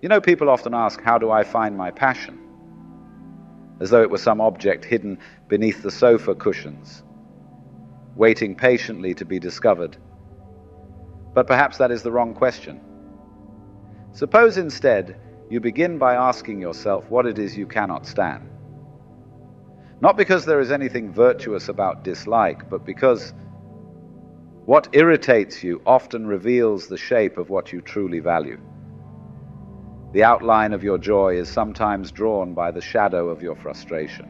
You know, people often ask, how do I find my passion? As though it were some object hidden beneath the sofa cushions, waiting patiently to be discovered. But perhaps that is the wrong question. Suppose instead you begin by asking yourself what it is you cannot stand. Not because there is anything virtuous about dislike, but because what irritates you often reveals the shape of what you truly value. The outline of your joy is sometimes drawn by the shadow of your frustration.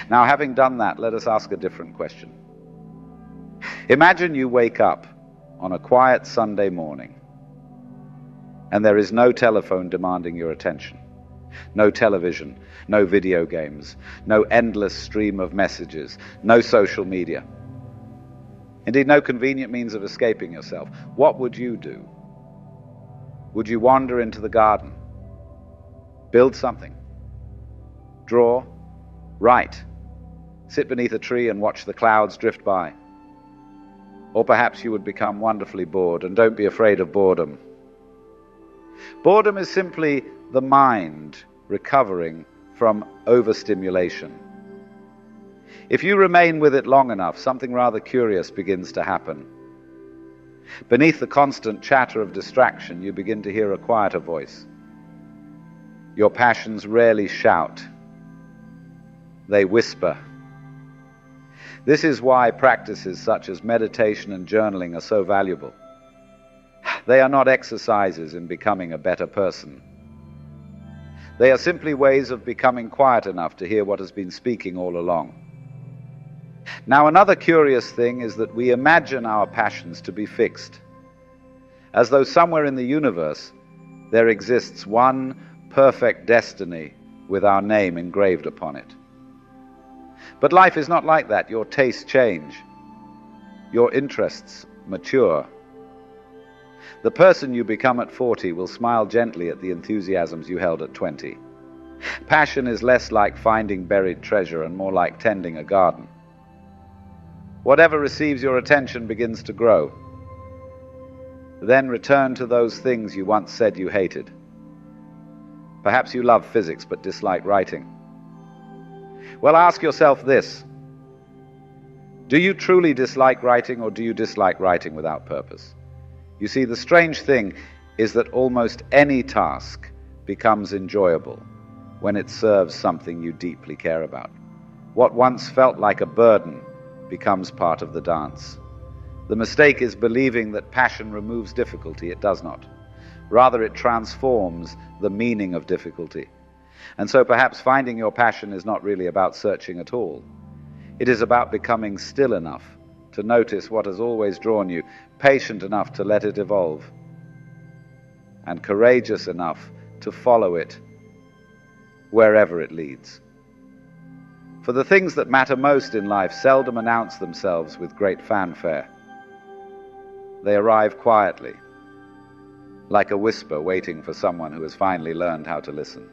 Now, having done that, let us ask a different question. Imagine you wake up on a quiet Sunday morning, and there is no telephone demanding your attention, no television, no video games, no endless stream of messages, no social media. Indeed, no convenient means of escaping yourself. What would you do? Would you wander into the garden, build something, draw, write, sit beneath a tree and watch the clouds drift by? Or perhaps you would become wonderfully bored, and don't be afraid of boredom. Boredom is simply the mind recovering from overstimulation. If you remain with it long enough, something rather curious begins to happen. Beneath the constant chatter of distraction, you begin to hear a quieter voice. Your passions rarely shout. They whisper. This is why practices such as meditation and journaling are so valuable. They are not exercises in becoming a better person. They are simply ways of becoming quiet enough to hear what has been speaking all along. Now, another curious thing is that we imagine our passions to be fixed, as though somewhere in the universe there exists one perfect destiny with our name engraved upon it. But life is not like that. Your tastes change. Your interests mature. The person you become at 40 will smile gently at the enthusiasms you held at 20. Passion is less like finding buried treasure and more like tending a garden. Whatever receives your attention begins to grow. Then return to those things you once said you hated. Perhaps you love physics but dislike writing. Well, ask yourself this. Do you truly dislike writing, or do you dislike writing without purpose? You see, the strange thing is that almost any task becomes enjoyable when it serves something you deeply care about. What once felt like a burden becomes part of the dance. The mistake is believing that passion removes difficulty. It does not. Rather, it transforms the meaning of difficulty. And so perhaps finding your passion is not really about searching at all. It is about becoming still enough to notice what has always drawn you, patient enough to let it evolve, and courageous enough to follow it wherever it leads. For the things that matter most in life seldom announce themselves with great fanfare. They arrive quietly, like a whisper waiting for someone who has finally learned how to listen.